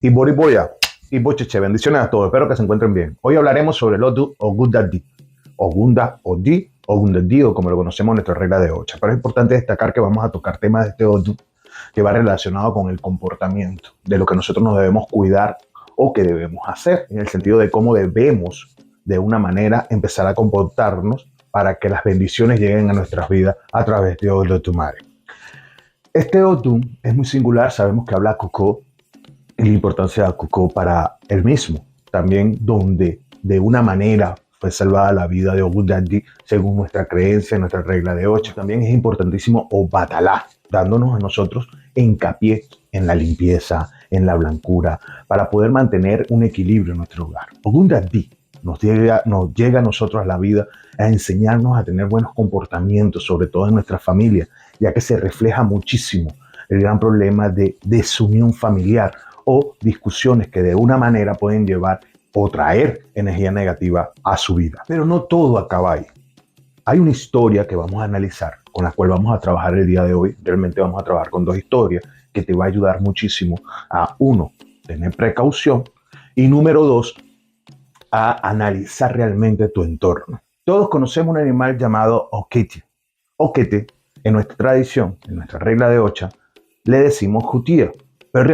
Iboriboya y Bocheche, bendiciones a todos, espero que se encuentren bien. Hoy hablaremos sobre el Odu Ogundadi, Ogunda Odi, Ogundadi o como lo conocemos en nuestra regla de 8. Pero es importante destacar que vamos a tocar temas de este Odu que va relacionado con el comportamiento, de lo que nosotros nos debemos cuidar o que debemos hacer, en el sentido de cómo debemos de una manera empezar a comportarnos para que las bendiciones lleguen a nuestras vidas a través de Olotumare. Este Odu es muy singular, sabemos que habla Cucó y la importancia de Cucó para él mismo, también donde de una manera fue salvada la vida de Ogundadi según nuestra creencia, nuestra regla de 8. También es importantísimo Obatalá, dándonos a nosotros hincapié en la limpieza, en la blancura, para poder mantener un equilibrio en nuestro hogar. Ogundadi nos llega a nosotros a la vida a enseñarnos a tener buenos comportamientos, sobre todo en nuestra familia, ya que se refleja muchísimo el gran problema de desunión familiar o discusiones que de una manera pueden llevar o traer energía negativa a su vida. Pero no todo acaba ahí. Hay una historia que vamos a analizar, con la cual vamos a trabajar el día de hoy. Realmente vamos a trabajar con dos historias que te va a ayudar muchísimo a, uno, tener precaución y número dos, a analizar realmente tu entorno. Todos conocemos un animal llamado Okete. Okete, en nuestra tradición, en nuestra regla de 8, le decimos jutía, pero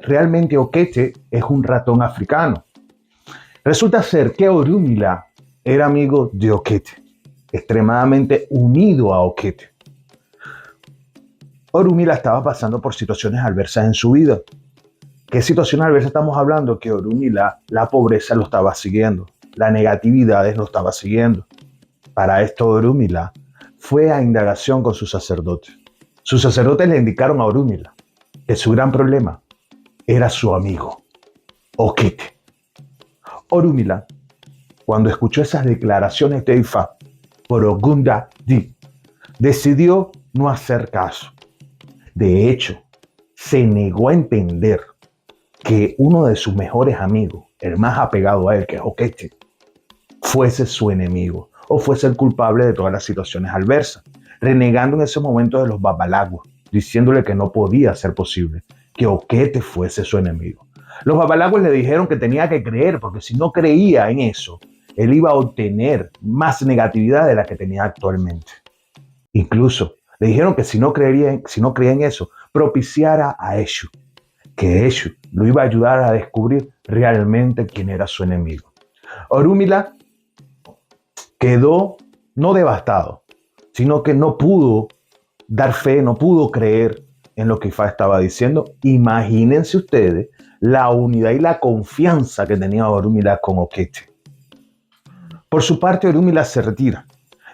realmente Okete es un ratón africano. Resulta ser que Orunmila era amigo de Okete, extremadamente unido a Okete. Orunmila estaba pasando por situaciones adversas en su vida. ¿Qué situaciones adversas estamos hablando? Que Orunmila, la pobreza lo estaba siguiendo, la negatividad lo estaba siguiendo. Para esto Orunmila fue a indagación con sus sacerdotes. Sus sacerdotes le indicaron a Orunmila que su gran problema era su amigo, Okete. Orunmila, cuando escuchó esas declaraciones de Ifa por Ogundadi, decidió no hacer caso. De hecho, se negó a entender que uno de sus mejores amigos, el más apegado a él, que es Okete, fuese su enemigo o fuese el culpable de todas las situaciones adversas, renegando en ese momento de los babalaguas, diciéndole que no podía ser posible que Okete fuese su enemigo. Los babalaguas le dijeron que tenía que creer, porque si no creía en eso, él iba a obtener más negatividad de la que tenía actualmente. Incluso le dijeron que si no creía en eso, propiciara a Eshu, que Eshu lo iba a ayudar a descubrir realmente quién era su enemigo. Orunmila quedó no devastado, sino que no pudo dar fe, no pudo creer en lo que Ifa estaba diciendo. Imagínense ustedes la unidad y la confianza que tenía Orunmila con Okete. Por su parte, Orunmila se retira.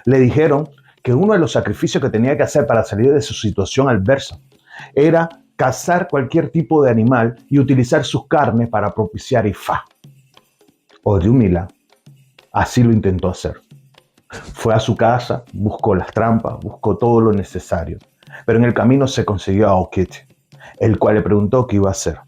Le dijeron que uno de los sacrificios que tenía que hacer para salir de su situación adversa era cazar cualquier tipo de animal y utilizar sus carnes para propiciar Ifa. Orunmila así lo intentó hacer. Fue a su casa, buscó las trampas, buscó todo lo necesario, pero en el camino se consiguió a Okete, el cual le preguntó qué iba a hacer.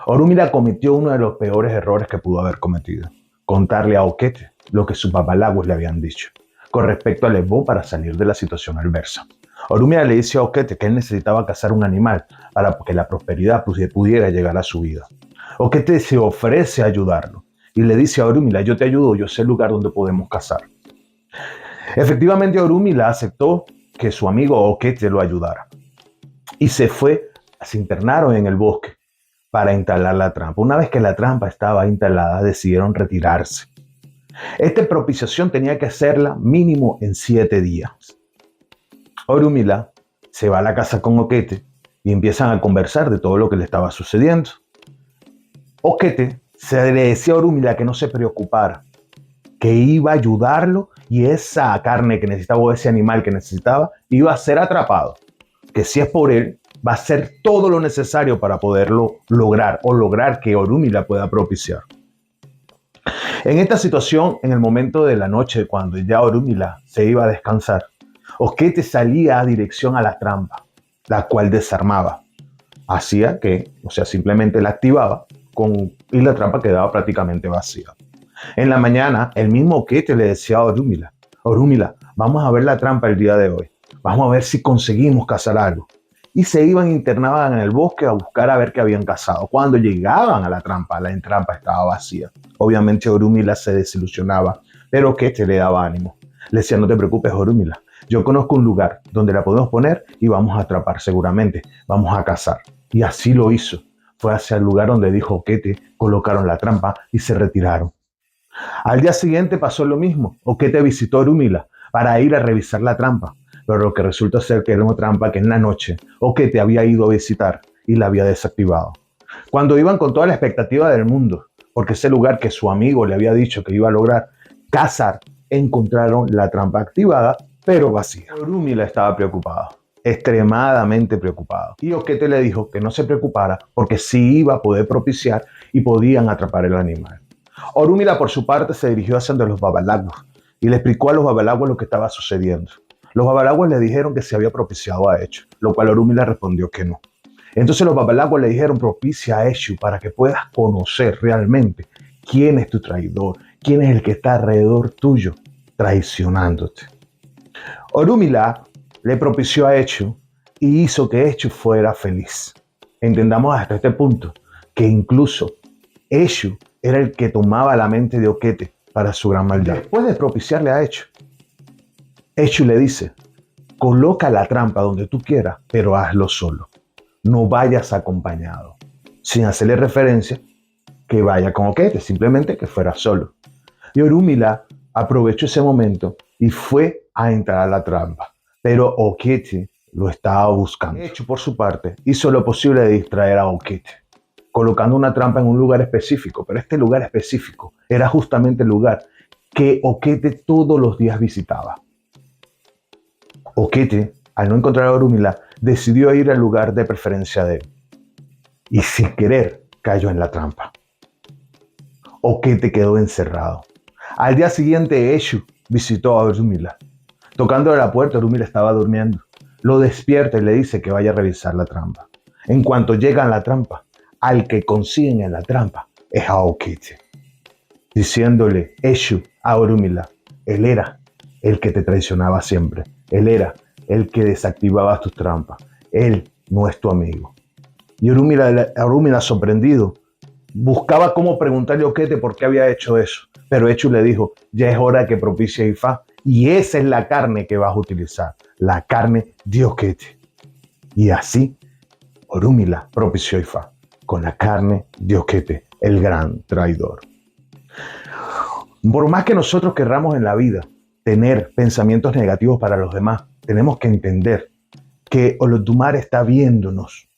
Orunmila cometió uno de los peores errores que pudo haber cometido: contarle a Okete lo que sus babalaguas le habían dicho con respecto al Ebó para salir de la situación adversa. Orunmila le dice a Okete que él necesitaba cazar un animal para que la prosperidad pudiera llegar a su vida. Okete se ofrece a ayudarlo y le dice a Orunmila: yo te ayudo, yo sé el lugar donde podemos cazar. Efectivamente, Orunmila aceptó que su amigo Okete lo ayudara y se internaron en el bosque para instalar la trampa. Una vez que la trampa estaba instalada, decidieron retirarse. Esta propiciación tenía que hacerla mínimo en 7 días. Orunmila se va a la casa con Okete y empiezan a conversar de todo lo que le estaba sucediendo. Okete le decía a Orunmila que no se preocupara, que iba a ayudarlo y esa carne que necesitaba o ese animal que necesitaba iba a ser atrapado, que si es por él va a hacer todo lo necesario para poderlo lograr o lograr que Orunmila pueda propiciar. En esta situación, en el momento de la noche, cuando ya Orunmila se iba a descansar, Okete salía a dirección a la trampa, la cual desarmaba. Hacía que, simplemente la activaba y la trampa quedaba prácticamente vacía. En la mañana, el mismo Okete le decía a Orunmila: vamos a ver la trampa el día de hoy. Vamos a ver si conseguimos cazar algo. y se iban e internaban en el bosque a buscar a ver qué habían cazado. Cuando llegaban a la trampa estaba vacía. Obviamente Orúmila se desilusionaba, pero Okete le daba ánimo. Le decía, no te preocupes, Orúmila, yo conozco un lugar donde la podemos poner y vamos a atrapar seguramente, vamos a cazar. Y así lo hizo. Fue hacia el lugar donde dijo Okete, colocaron la trampa y se retiraron. Al día siguiente pasó lo mismo. Okete visitó a Orúmila para ir a revisar la trampa, pero lo que resulta ser que era una trampa que en la noche Okete había ido a visitar y la había desactivado. Cuando iban con toda la expectativa del mundo, porque ese lugar que su amigo le había dicho que iba a lograr cazar, encontraron la trampa activada, pero vacía. Orúmila estaba preocupado, extremadamente preocupado. Y Okete le dijo que no se preocupara porque sí iba a poder propiciar y podían atrapar el animal. Orúmila, por su parte, se dirigió hacia los babalaguas y le explicó a los babalaguas lo que estaba sucediendo. Los babalaguas le dijeron que se había propiciado a Eshu, lo cual Orúmila respondió que no. Entonces los babalaguas le dijeron, propicia a Eshu para que puedas conocer realmente quién es tu traidor, quién es el que está alrededor tuyo traicionándote. Orúmila le propició a Eshu y hizo que Eshu fuera feliz. Entendamos hasta este punto que incluso Eshu era el que tomaba la mente de Okete para su gran maldad. Después de propiciarle a Eshu, Eshu le dice, coloca la trampa donde tú quieras, pero hazlo solo. No vayas acompañado. Sin hacerle referencia que vaya con Okete, simplemente que fuera solo. Y Orúmila aprovechó ese momento y fue a entrar a la trampa. Pero Okete lo estaba buscando. Eshu, por su parte, hizo lo posible de distraer a Okete, colocando una trampa en un lugar específico, pero este lugar específico era justamente el lugar que Okete todos los días visitaba. Okete, al no encontrar a Orúmila, decidió ir al lugar de preferencia de él y sin querer cayó en la trampa. Okete quedó encerrado. Al día siguiente, Eshu visitó a Orúmila. Tocando a la puerta, Orúmila estaba durmiendo. Lo despierta y le dice que vaya a revisar la trampa. En cuanto llegan a la trampa, al que consiguen en la trampa es a Okete, diciéndole Eshu a Orúmila, él era el que te traicionaba siempre, él era el que desactivaba tus trampas, él no es tu amigo. Y Orúmila, sorprendido, buscaba cómo preguntarle a Okete por qué había hecho eso, pero Eshu le dijo, ya es hora que propicie a Ifá, y esa es la carne que vas a utilizar, la carne de Okete. Y así Orúmila propició a Ifá con la carne de Okete, el gran traidor. Por más que nosotros querramos en la vida tener pensamientos negativos para los demás, tenemos que entender que Olodumare está viéndonos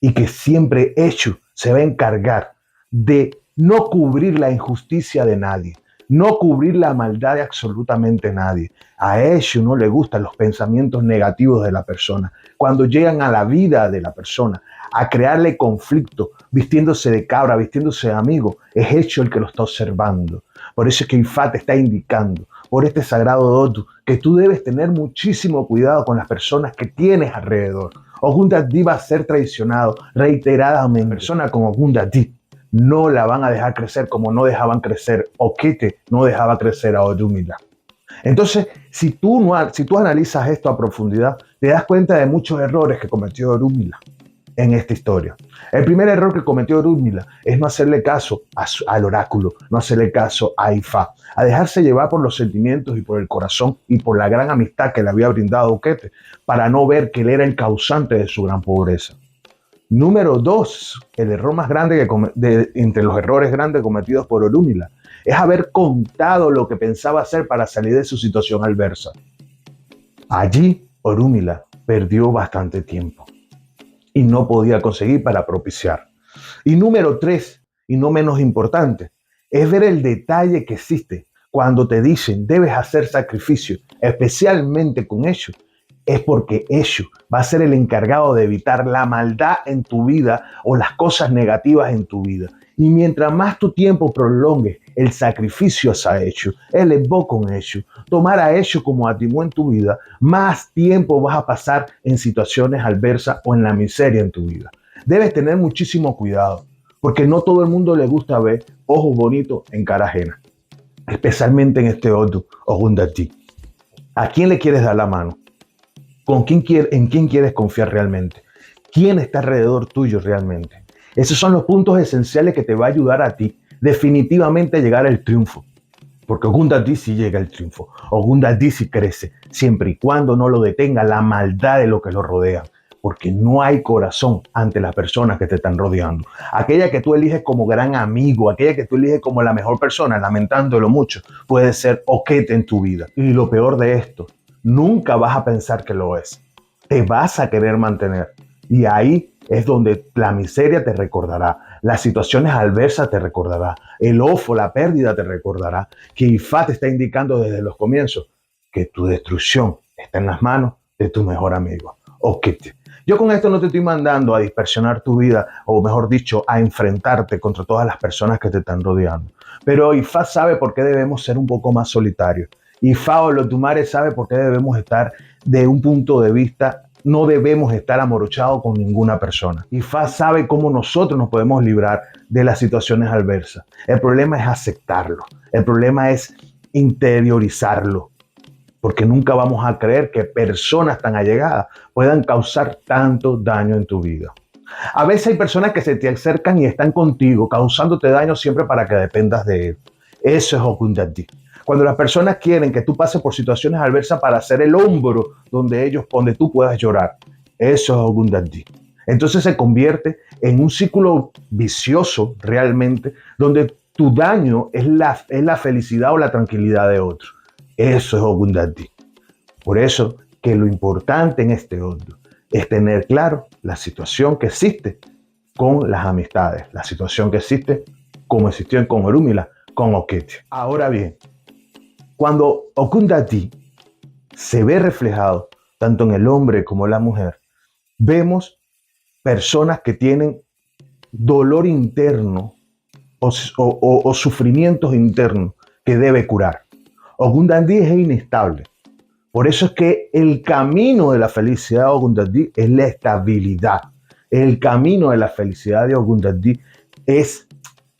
y que siempre Eshu se va a encargar de no cubrir la injusticia de nadie, no cubrir la maldad de absolutamente nadie. A Eshu no le gustan los pensamientos negativos de la persona. Cuando llegan a la vida de la persona, a crearle conflicto, vistiéndose de cabra, vistiéndose de amigo, es Eshu el que lo está observando. Por eso es que Ifá te está indicando, por este sagrado Odu, que tú debes tener muchísimo cuidado con las personas que tienes alrededor. Ogundadi va a ser traicionado reiteradamente. Personas como Ogundadi no la van a dejar crecer como no dejaban crecer Okete, no dejaba crecer a Orúmila. Entonces, si tú analizas esto a profundidad, te das cuenta de muchos errores que cometió Orúmila en esta historia. El primer error que cometió Orúmila es no hacerle caso al oráculo, no hacerle caso a Ifá, a dejarse llevar por los sentimientos y por el corazón y por la gran amistad que le había brindado Okete, para no ver que él era el causante de su gran pobreza. Número 2, el error más grande entre los errores grandes cometidos por Orúmila es haber contado lo que pensaba hacer para salir de su situación adversa. Allí Orúmila perdió bastante tiempo y no podía conseguir para propiciar. Y número 3, y no menos importante, es ver el detalle que existe cuando te dicen debes hacer sacrificio, especialmente con Eshu. Es porque Eshu va a ser el encargado de evitar la maldad en tu vida o las cosas negativas en tu vida. Y mientras más tu tiempo prolongues el sacrificio a Eshu, el evo con Eshu, tomar a Eshu como atimó en tu vida, más tiempo vas a pasar en situaciones adversas o en la miseria en tu vida. Debes tener muchísimo cuidado, porque no todo el mundo le gusta ver ojos bonitos en cara ajena, especialmente en este Odu Ogundadi. ¿A quién le quieres dar la mano? ¿En quién quieres confiar realmente? ¿Quién está alrededor tuyo realmente? Esos son los puntos esenciales que te va a ayudar a ti definitivamente a llegar al triunfo. Porque Ogundadí sí llega al triunfo. Ogundadí sí crece, siempre y cuando no lo detenga la maldad de lo que lo rodean. Porque no hay corazón ante las personas que te están rodeando. Aquella que tú eliges como gran amigo, aquella que tú eliges como la mejor persona, lamentándolo mucho, puede ser Oquete en tu vida. Y lo peor de esto, nunca vas a pensar que lo es. Te vas a querer mantener. Y ahí es donde la miseria te recordará, las situaciones adversas te recordará, el ofo, la pérdida te recordará, que Ifá te está indicando desde los comienzos que tu destrucción está en las manos de tu mejor amigo. Oquete. Yo con esto no te estoy mandando a dispersionar tu vida, o mejor dicho, a enfrentarte contra todas las personas que te están rodeando. Pero Ifá sabe por qué debemos ser un poco más solitarios. Ifá o Lotumare sabe por qué debemos estar de un punto de vista. No debemos estar amorochados con ninguna persona. Ifá sabe cómo nosotros nos podemos librar de las situaciones adversas. El problema es aceptarlo. El problema es interiorizarlo. Porque nunca vamos a creer que personas tan allegadas puedan causar tanto daño en tu vida. A veces hay personas que se te acercan y están contigo, causándote daño siempre para que dependas de él. Eso es Ogundadí. Cuando las personas quieren que tú pases por situaciones adversas para ser el hombro donde tú puedas llorar. Eso es Ogundadí. Entonces se convierte en un círculo vicioso realmente, donde tu daño es la felicidad o la tranquilidad de otro. Eso es Ogundadí. Por eso que lo importante en este odio es tener claro la situación que existe con las amistades, la situación que existe como existió con Orúmila, con Oquete. Ahora bien, cuando Ogundadí se ve reflejado tanto en el hombre como en la mujer, vemos personas que tienen dolor interno o sufrimientos internos que debe curar. Ogundadí es inestable. Por eso es que el camino de la felicidad de Ogundadí es la estabilidad. El camino de la felicidad de Ogundadí es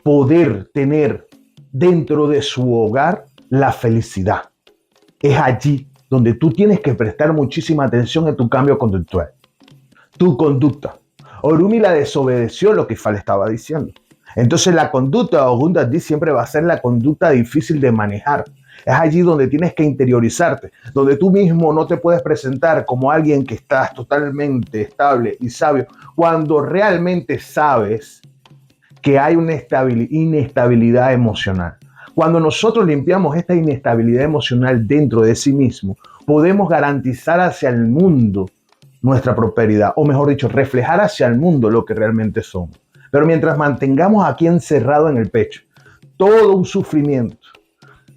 poder tener dentro de su hogar la felicidad. Es allí donde tú tienes que prestar muchísima atención en tu cambio conductual. Tu conducta. Orúmila desobedeció lo que Ifá le estaba diciendo. Entonces la conducta de Ogundadí siempre va a ser la conducta difícil de manejar. Es allí donde tienes que interiorizarte, donde tú mismo no te puedes presentar como alguien que estás totalmente estable y sabio, cuando realmente sabes que hay una inestabilidad emocional. Cuando nosotros limpiamos esta inestabilidad emocional dentro de sí mismo, podemos garantizar hacia el mundo nuestra prosperidad, o mejor dicho, reflejar hacia el mundo lo que realmente somos. Pero mientras mantengamos aquí encerrado en el pecho todo un sufrimiento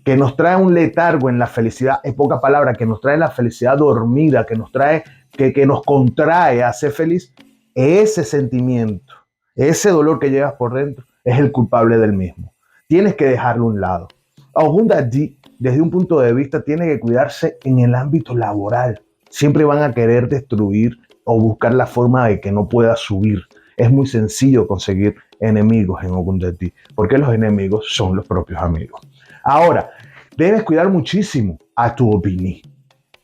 que nos trae un letargo en la felicidad, en pocas palabras, que nos trae la felicidad dormida, que nos trae, que nos contrae a ser feliz, ese sentimiento, ese dolor que llevas por dentro, es el culpable del mismo. Tienes que dejarlo a un lado. Ogundadí, desde un punto de vista, tiene que cuidarse en el ámbito laboral. Siempre van a querer destruir o buscar la forma de que no pueda subir. Es muy sencillo conseguir enemigos en Ogundadí, porque los enemigos son los propios amigos. Ahora, debes cuidar muchísimo a tu opinión.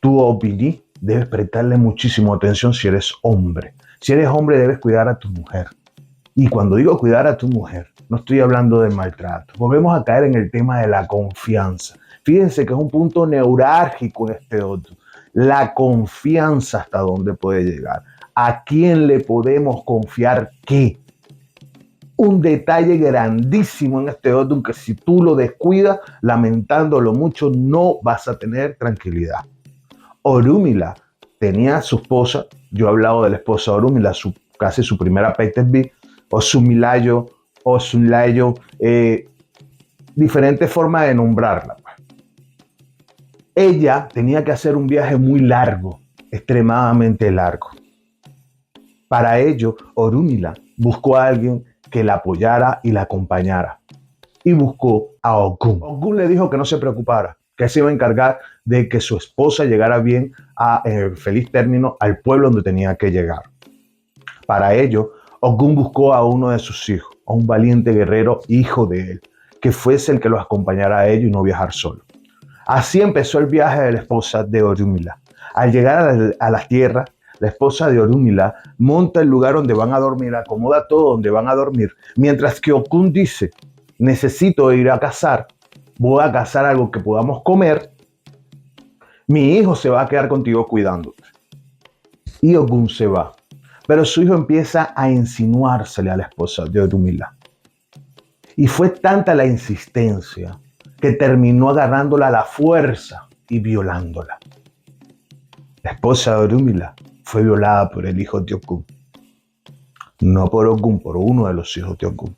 Tu opinión debes prestarle muchísimo atención si eres hombre. Si eres hombre, debes cuidar a tu mujer. Y cuando digo cuidar a tu mujer, no estoy hablando de maltrato. Volvemos a caer en el tema de la confianza. Fíjense que es un punto neurálgico en este otro. La confianza, hasta dónde puede llegar. ¿A quién le podemos confiar qué? Un detalle grandísimo en este orden que si tú lo descuidas, lamentándolo mucho, no vas a tener tranquilidad. Orúmila tenía a su esposa, yo he hablado de la esposa de Orúmila, casi su primera Peytesbi, Osumilayo, diferentes formas de nombrarla. Ella tenía que hacer un viaje muy largo, extremadamente largo. Para ello, Orúmila buscó a alguien que la apoyara y la acompañara. Y buscó a Ogún. Ogún le dijo que no se preocupara, que se iba a encargar de que su esposa llegara bien a feliz término al pueblo donde tenía que llegar. Para ello, Ogún buscó a uno de sus hijos, a un valiente guerrero hijo de él, que fuese el que los acompañara a ellos y no viajar solo. Así empezó el viaje de la esposa de Orúmila. Al llegar a la tierra, la esposa de Orúmila, monta el lugar donde van a dormir, acomoda todo donde van a dormir, mientras que Okun dice, necesito ir a cazar, voy a cazar algo que podamos comer, mi hijo se va a quedar contigo cuidándote. Y Okun se va. Pero su hijo empieza a insinuársele a la esposa de Orúmila. Y fue tanta la insistencia que terminó agarrándola a la fuerza y violándola. La esposa de Orúmila fue violada por el hijo de Okun. No por Okun, por uno de los hijos de Okun.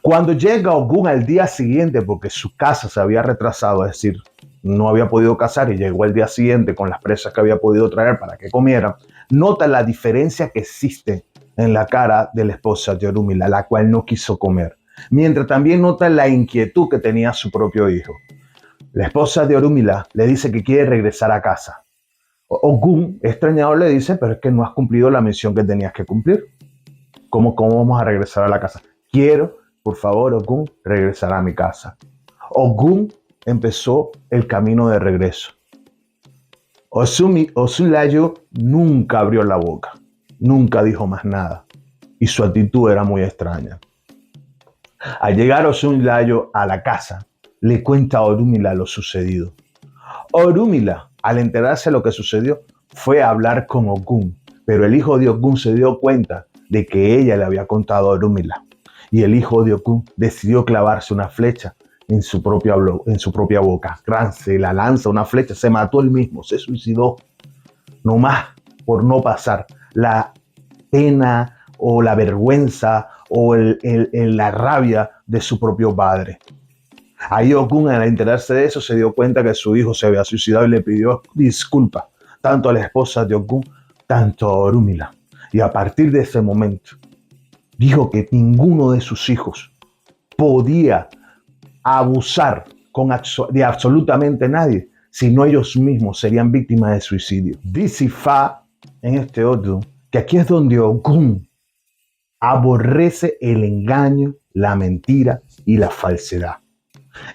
Cuando llega Okun al día siguiente, porque su casa se había retrasado, es decir, no había podido cazar y llegó el día siguiente con las presas que había podido traer para que comieran, nota la diferencia que existe en la cara de la esposa de Orúmila, la cual no quiso comer, mientras también nota la inquietud que tenía su propio hijo. La esposa de Orúmila le dice que quiere regresar a casa. Okun, extrañado, le dice, pero es que no has cumplido la misión que tenías que cumplir. ¿Cómo vamos a regresar a la casa? Quiero, por favor, Okun, regresar a mi casa. Okun empezó el camino de regreso. Osunlayo nunca abrió la boca, nunca dijo más nada, y su actitud era muy extraña. Al llegar Osunlayo a la casa, le cuenta a Orúmila lo sucedido. Orúmila, al enterarse de lo que sucedió, fue a hablar con Okun, pero el hijo de Okun se dio cuenta de que ella le había contado a Orúmila, y el hijo de Okun decidió clavarse una flecha en su propia boca. Se la lanza una flecha, se mató él mismo, se suicidó, nomás por no pasar la pena o la vergüenza o la rabia de su propio padre. Ahí Okun, al enterarse de eso, se dio cuenta que su hijo se había suicidado y le pidió disculpas, tanto a la esposa de Okun, tanto a Orúmila. Y a partir de ese momento, dijo que ninguno de sus hijos podía abusar de absolutamente nadie, sino ellos mismos serían víctimas de suicidio. Dice Fa en este otro que aquí es donde Okun aborrece el engaño, la mentira y la falsedad.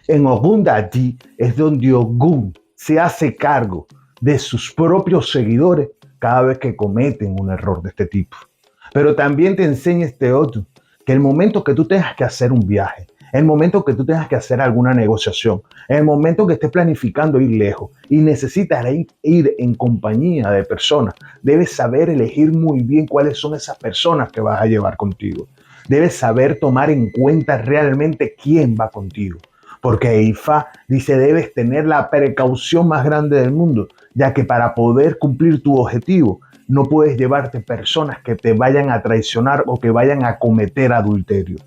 En Ogundadi es donde Okun se hace cargo de sus propios seguidores cada vez que cometen un error de este tipo. Pero también te enseña este otro que el momento que tú tengas que hacer un viaje, el momento que tú tengas que hacer alguna negociación, el momento que estés planificando ir lejos y necesitas ir en compañía de personas, debes saber elegir muy bien cuáles son esas personas que vas a llevar contigo. Debes saber tomar en cuenta realmente quién va contigo. Porque Ifá dice, debes tener la precaución más grande del mundo, ya que para poder cumplir tu objetivo, no puedes llevarte personas que te vayan a traicionar o que vayan a cometer adulterio.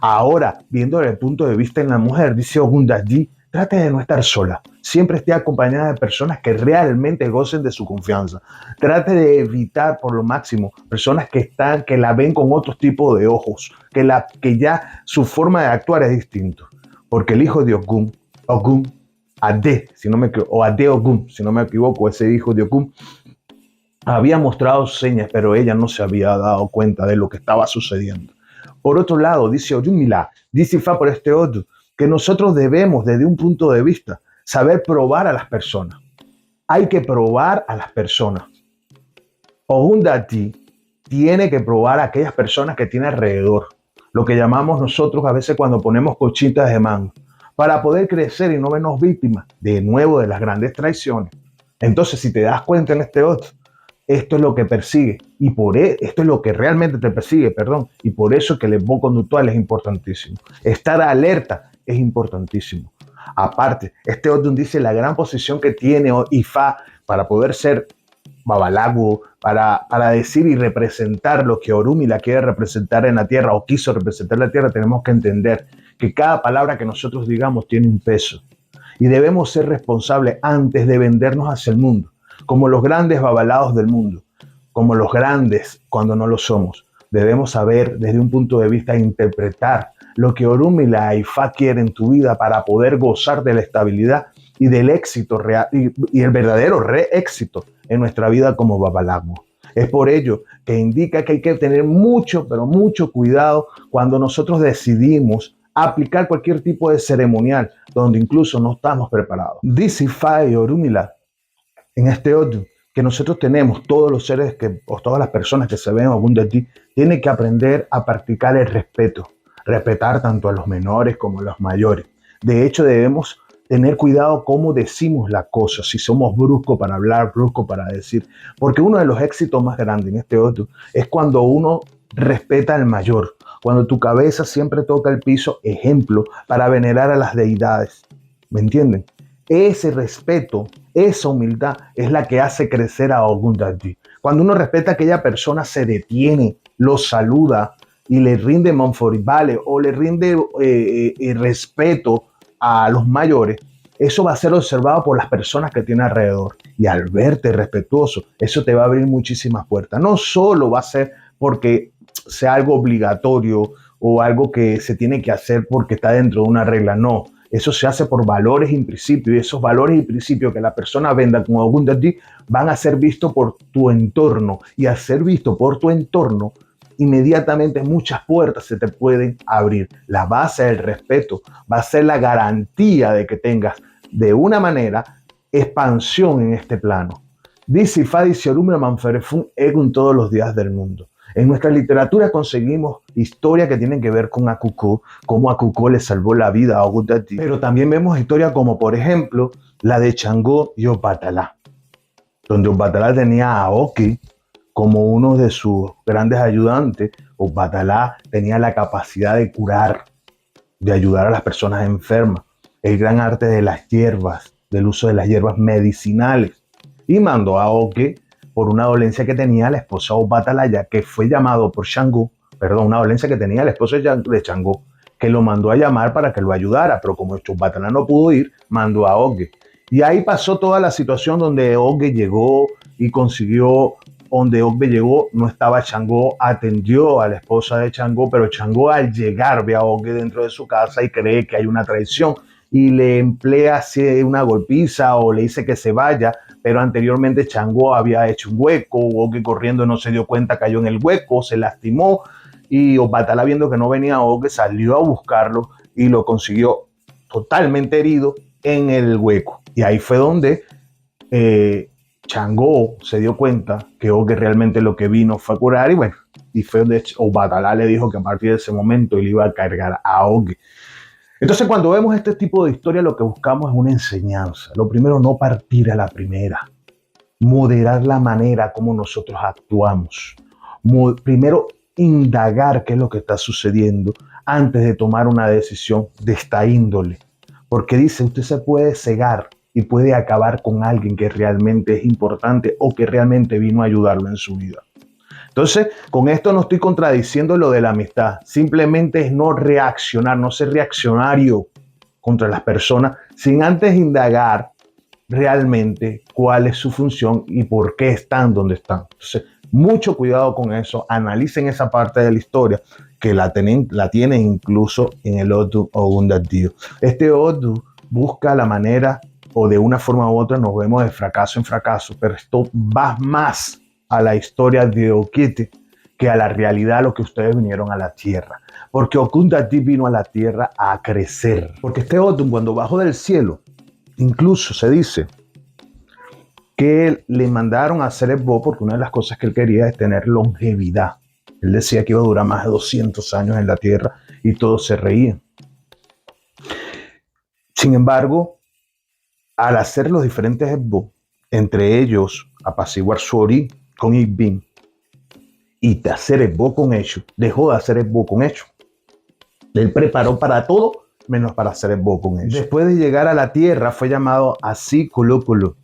Ahora, viendo desde el punto de vista en la mujer, dice Ogundadi, trate de no estar sola. Siempre esté acompañada de personas que realmente gocen de su confianza. Trate de evitar por lo máximo personas que la ven con otro tipo de ojos, que ya su forma de actuar es distinto. Porque el hijo de Okun, Ade, Ade Okun, si no me equivoco, ese hijo de Okun, había mostrado señas, pero ella no se había dado cuenta de lo que estaba sucediendo. Por otro lado, dice Orúmila, dice Fa por este otro, que nosotros debemos, desde un punto de vista, saber probar a las personas. Hay que probar a las personas. Ogundadi tiene que probar a aquellas personas que tiene alrededor, lo que llamamos nosotros a veces cuando ponemos cochitas de mango, para poder crecer y no vernos víctimas, de nuevo, de las grandes traiciones. Entonces, si te das cuenta en este otro, esto es lo que persigue y esto es lo que realmente te persigue, perdón, y por eso que el embudo conductual es importantísimo. Estar alerta es importantísimo. Aparte, este otro dice la gran posición que tiene Ifá para poder ser Babalago, para decir y representar lo que Orúmila quiere representar en la tierra o quiso representar en la tierra. Tenemos que entender que cada palabra que nosotros digamos tiene un peso y debemos ser responsables antes de vendernos hacia el mundo, como los grandes babalaos del mundo, como los grandes cuando no lo somos. Debemos saber desde un punto de vista interpretar lo que Orúmila y Ifá quieren en tu vida para poder gozar de la estabilidad y del éxito real y el verdadero éxito en nuestra vida como babalago. Es por ello que indica que hay que tener mucho, pero mucho cuidado cuando nosotros decidimos aplicar cualquier tipo de ceremonial donde incluso no estamos preparados. Dice Ifá y Orúmila en este otro que nosotros tenemos, todos los seres o todas las personas que se ven algún de ti, tienen que aprender a practicar el respeto, respetar tanto a los menores como a los mayores. De hecho, debemos tener cuidado cómo decimos las cosas, si somos bruscos para hablar, bruscos para decir, porque uno de los éxitos más grandes en este otro es cuando uno respeta al mayor, cuando tu cabeza siempre toca el piso, ejemplo, para venerar a las deidades, ¿me entienden? Ese respeto, esa humildad es la que hace crecer a Ogundadji. Cuando uno respeta a aquella persona, se detiene, lo saluda y le rinde monforibale o le rinde respeto a los mayores, eso va a ser observado por las personas que tiene alrededor. Y al verte respetuoso, eso te va a abrir muchísimas puertas. No solo va a ser porque sea algo obligatorio o algo que se tiene que hacer porque está dentro de una regla, no. Eso se hace por valores y principios, y esos valores y principios que la persona venda con Ogundadji van a ser vistos por tu entorno, y al ser visto por tu entorno, inmediatamente muchas puertas se te pueden abrir. La base del respeto va a ser la garantía de que tengas de una manera expansión en este plano. Dice Fadi Siorumra Manferefun Egun todos los días del mundo. En nuestra literatura conseguimos historias que tienen que ver con Akuko, cómo Akuko le salvó la vida a Ogundadji, pero también vemos historias como, por ejemplo, la de Changó y Obatalá, donde Obatalá tenía a Oki como uno de sus grandes ayudantes. Obatalá tenía la capacidad de curar, de ayudar a las personas enfermas, el gran arte de las hierbas, del uso de las hierbas medicinales, y mandó a Oki por una dolencia que tenía la esposa Obatalá, ya que fue llamado por Changó, una dolencia que tenía la esposa de Changó, que lo mandó a llamar para que lo ayudara, pero como Obatalá no pudo ir, mandó a Oge. Y ahí pasó toda la situación donde Oge llegó y consiguió, donde Oge llegó, no estaba Changó, atendió a la esposa de Changó, pero Changó al llegar ve a Oge dentro de su casa y cree que hay una traición y le emplea una golpiza o le dice que se vaya, pero anteriormente Changó había hecho un hueco, Oge corriendo no se dio cuenta, cayó en el hueco, se lastimó, y Obatalá, viendo que no venía Oge, salió a buscarlo y lo consiguió totalmente herido en el hueco. Y ahí fue donde Changó se dio cuenta que Oge realmente lo que vino fue a curar, y bueno, y fue donde Obatalá le dijo que a partir de ese momento él iba a cargar a Oge. Entonces, cuando vemos este tipo de historia, lo que buscamos es una enseñanza. Lo primero, no partir a la primera. Moderar la manera como nosotros actuamos. Primero, indagar qué es lo que está sucediendo antes de tomar una decisión de esta índole. Porque dice, usted se puede cegar y puede acabar con alguien que realmente es importante o que realmente vino a ayudarlo en su vida. Entonces, con esto no estoy contradiciendo lo de la amistad. Simplemente es no reaccionar, no ser reaccionario contra las personas sin antes indagar realmente cuál es su función y por qué están donde están. Entonces, mucho cuidado con eso. Analicen esa parte de la historia que la tienen incluso en el Odu Ogundadji. Este Odu busca la manera, o de una forma u otra nos vemos de fracaso en fracaso, pero esto va más a la historia de Okite que a la realidad, a lo que ustedes vinieron a la tierra. Porque Ogundadji vino a la tierra a crecer. Porque este Odu, cuando bajó del cielo, incluso se dice que le mandaron a hacer el bo porque una de las cosas que él quería es tener longevidad. Él decía que iba a durar más de 200 años en la tierra y todos se reían. Sin embargo, al hacer los diferentes esbo, entre ellos apaciguar su ori con Igbin y de hacer esbo con ellos, dejó de hacer esbo con ellos. Él preparó para todo menos para hacer esbo con ellos. Después de llegar a la tierra fue llamado así Kulukulu.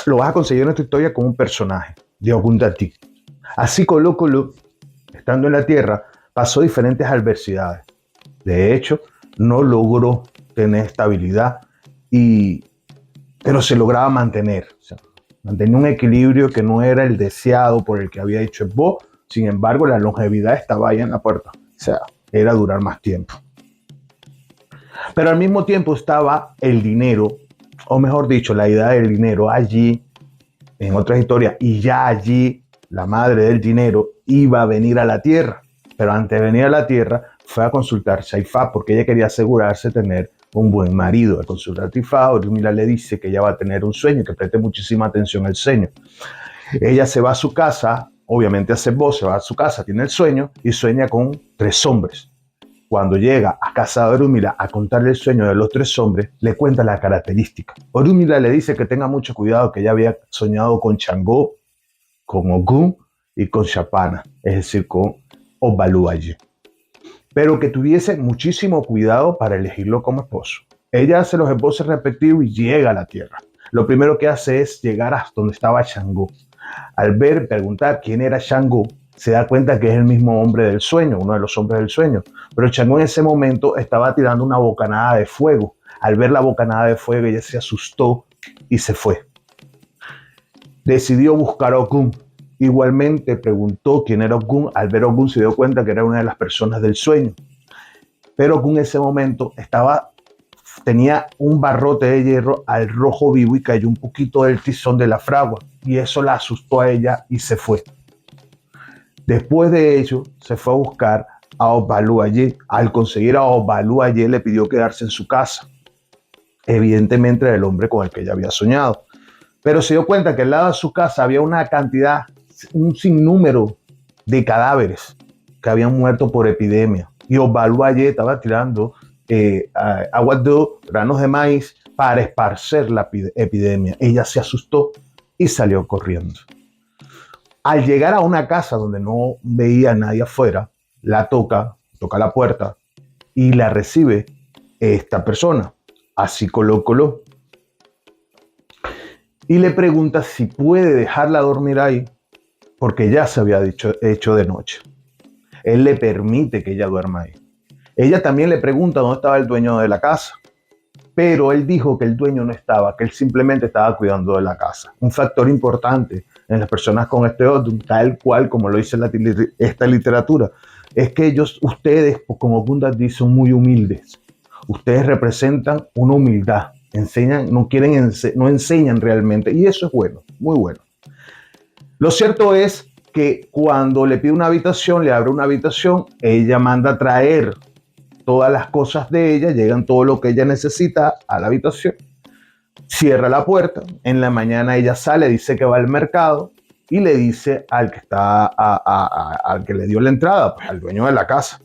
Lo vas a conseguir en esta historia con un personaje de Ogundadji. Así Kulukulu, estando en la tierra, pasó diferentes adversidades. De hecho, no logró tener estabilidad, pero se lograba mantener. O sea, mantenía un equilibrio que no era el deseado por el que había hecho esbo. Sin embargo, la longevidad estaba ahí en la puerta. O sea, era durar más tiempo. Pero al mismo tiempo estaba el dinero, o mejor dicho, la idea del dinero allí, en otras historias, y ya allí la madre del dinero iba a venir a la tierra. Pero antes de venir a la tierra, fue a consultar Saifa porque ella quería asegurarse de tener un buen marido. Al consultar Tifá, Orunmila le dice que ella va a tener un sueño, que preste muchísima atención al sueño. Ella se va a su casa, obviamente hace voz, se va a su casa, tiene el sueño y sueña con 3 hombres. Cuando llega a casa de Orunmila a contarle el sueño de los 3 hombres, le cuenta la característica. Orunmila le dice que tenga mucho cuidado, que ella había soñado con Changó, con Ogún y con Chapana, es decir, con Obaluaye. Pero que tuviese muchísimo cuidado para elegirlo como esposo. Ella hace los esposos respectivos y llega a la tierra. Lo primero que hace es llegar hasta donde estaba Changó. Al preguntar quién era Changó, se da cuenta que es el mismo hombre del sueño, uno de los hombres del sueño. Pero Changó en ese momento estaba tirando una bocanada de fuego. Al ver la bocanada de fuego, ella se asustó y se fue. Decidió buscar a Ogún. Igualmente preguntó quién era Ogún. Al ver a Ogún se dio cuenta que era una de las personas del sueño. Pero Ogún en ese momento tenía un barrote de hierro al rojo vivo y cayó un poquito del tizón de la fragua. Y eso la asustó a ella y se fue. Después de ello, se fue a buscar a Obaluaye. Al conseguir a Obaluaye, le pidió quedarse en su casa. Evidentemente era el hombre con el que ella había soñado. Pero se dio cuenta que al lado de su casa había una cantidad, un sinnúmero de cadáveres que habían muerto por epidemia. Y Obaluaye estaba tirando aguas de granos de maíz para esparcer la epidemia. Ella se asustó y salió corriendo. Al llegar a una casa donde no veía a nadie afuera, la toca la puerta y la recibe esta persona, así Coló. Y le pregunta si puede dejarla dormir ahí porque ya se había hecho de noche. Él le permite que ella duerma ahí. Ella también le pregunta dónde estaba el dueño de la casa, pero él dijo que el dueño no estaba, que él simplemente estaba cuidando de la casa. Un factor importante en las personas con este Odum, tal cual como lo dice esta literatura, es que ustedes, como Gundadi, son muy humildes. Ustedes representan una humildad, no enseñan realmente, y eso es bueno, muy bueno. Lo cierto es que cuando le pide una habitación, le abre una habitación, ella manda a traer todas las cosas de ella, llegan todo lo que ella necesita a la habitación, cierra la puerta, en la mañana ella sale, dice que va al mercado y le dice al que le dio la entrada, pues al dueño de la casa,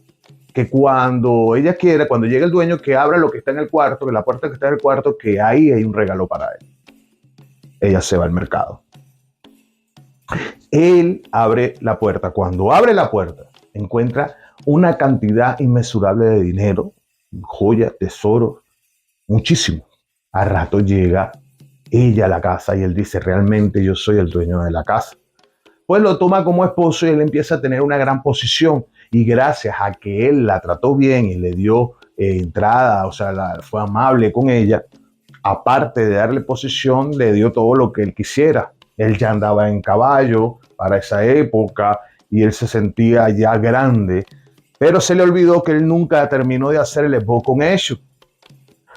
que cuando ella quiera, cuando llegue el dueño, que abra lo que está en el cuarto, que la puerta que está en el cuarto, que ahí hay un regalo para él. Ella se va al mercado. Él abre la puerta. Cuando abre la puerta, encuentra una cantidad inmesurable de dinero, joyas, tesoros, muchísimo. Al rato llega ella a la casa y él dice, realmente yo soy el dueño de la casa. Pues lo toma como esposo y él empieza a tener una gran posición. Y gracias a que él la trató bien y le dio entrada, o sea, fue amable con ella, aparte de darle posición, le dio todo lo que él quisiera. Él ya andaba en caballo para esa época y él se sentía ya grande, pero se le olvidó que él nunca terminó de hacer el esbo con ellos.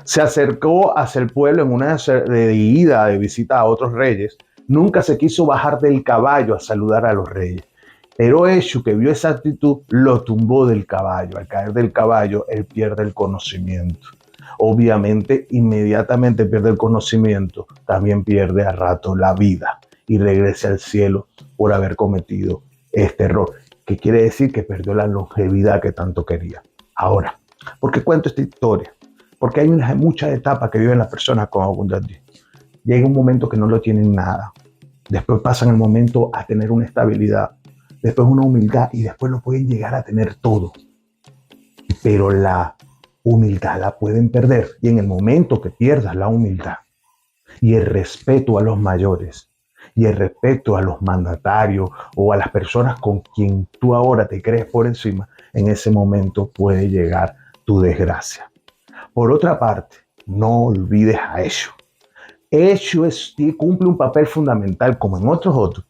Se acercó hacia el pueblo en una ida de visita a otros reyes. Nunca se quiso bajar del caballo a saludar a los reyes. Pero Eshu, que vio esa actitud, lo tumbó del caballo. Al caer del caballo, él pierde el conocimiento. Obviamente, inmediatamente pierde el conocimiento, también pierde a rato la vida y regresa al cielo por haber cometido este error, que quiere decir que perdió la longevidad que tanto quería. Ahora, ¿por qué cuento esta historia? Porque hay muchas etapas que viven las personas con Ogundadi. Llega un momento que no lo tienen nada. Después pasan el momento a tener una estabilidad. Después una humildad y después lo pueden llegar a tener todo. Pero la humildad la pueden perder. Y en el momento que pierdas la humildad y el respeto a los mayores y el respeto a los mandatarios o a las personas con quien tú ahora te crees por encima, en ese momento puede llegar tu desgracia. Por otra parte, no olvides a Eshu. Eshu cumple un papel fundamental como en otros,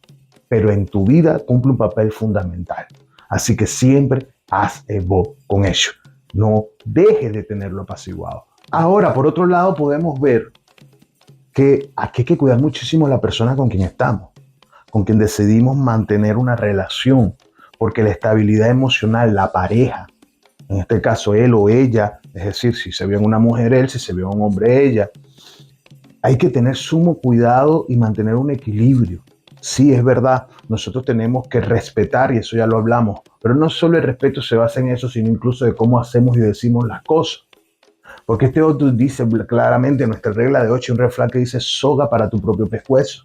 pero en tu vida cumple un papel fundamental. Así que siempre haz esbo con Eshu. No dejes de tenerlo apaciguado. Ahora, por otro lado, podemos ver que aquí hay que cuidar muchísimo a la persona con quien estamos, con quien decidimos mantener una relación, porque la estabilidad emocional, la pareja, En este caso, él o ella, es decir, si se vio en una mujer él, si se vio en un hombre ella. Hay que tener sumo cuidado y mantener un equilibrio. Sí, es verdad, nosotros tenemos que respetar, y eso ya lo hablamos, pero no solo el respeto se basa en eso, sino incluso de cómo hacemos y decimos las cosas. Porque este otro dice claramente, nuestra regla de 8, un refrán que dice soga para tu propio pescuezo.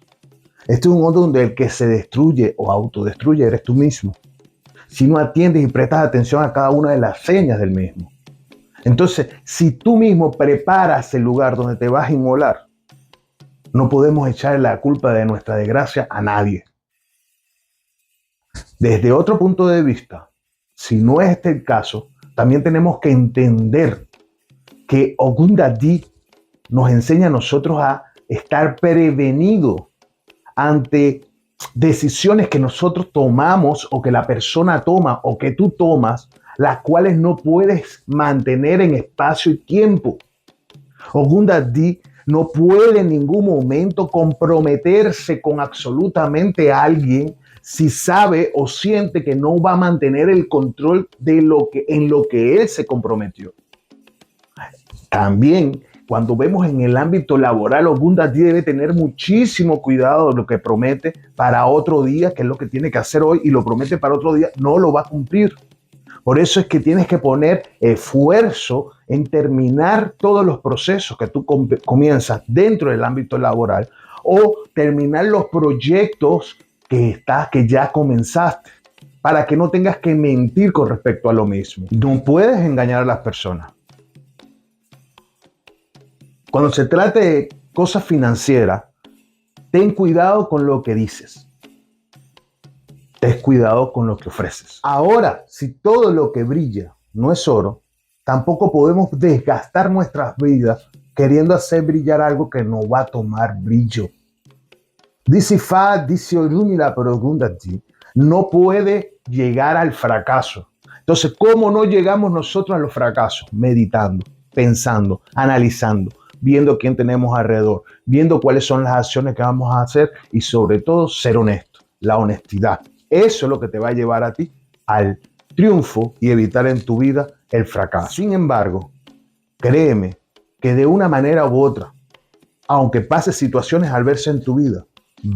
Este es un otro donde el que se destruye o autodestruye eres tú mismo, si no atiendes y prestas atención a cada una de las señas del mismo. Entonces, si tú mismo preparas el lugar donde te vas a inmolar, no podemos echar la culpa de nuestra desgracia a nadie. Desde otro punto de vista, si no es este el caso, también tenemos que entender que Ogundadi nos enseña a nosotros a estar prevenidos ante decisiones que nosotros tomamos o que la persona toma o que tú tomas, las cuales no puedes mantener en espacio y tiempo. Ogundadi no puede en ningún momento comprometerse con absolutamente alguien si sabe o siente que no va a mantener el control de en lo que él se comprometió. También, cuando vemos en el ámbito laboral, Ogundadi debe tener muchísimo cuidado de lo que promete para otro día, que es lo que tiene que hacer hoy, y lo promete para otro día, no lo va a cumplir. Por eso es que tienes que poner esfuerzo en terminar todos los procesos que tú comienzas dentro del ámbito laboral o terminar los proyectos que ya comenzaste, para que no tengas que mentir con respecto a lo mismo. No puedes engañar a las personas. Cuando se trate de cosas financieras, ten cuidado con lo que dices. Ten cuidado con lo que ofreces. Ahora, si todo lo que brilla no es oro, tampoco podemos desgastar nuestras vidas queriendo hacer brillar algo que no va a tomar brillo. Dice Fa, dice Orunmila Ogundadi, no puede llegar al fracaso. Entonces, ¿cómo no llegamos nosotros a los fracasos? Meditando, pensando, analizando, viendo quién tenemos alrededor, viendo cuáles son las acciones que vamos a hacer y sobre todo ser honesto, la honestidad. Eso es lo que te va a llevar a ti al triunfo y evitar en tu vida el fracaso. Sin embargo, créeme que de una manera u otra, aunque pases situaciones adversas en tu vida,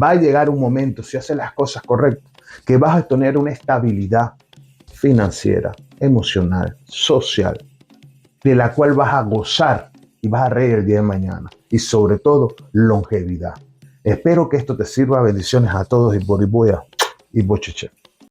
va a llegar un momento, si haces las cosas correctas, que vas a tener una estabilidad financiera, emocional, social, de la cual vas a gozar y vas a reír el día de mañana. Y sobre todo, longevidad. Espero que esto te sirva. Bendiciones a todos y boriboya y bocheche.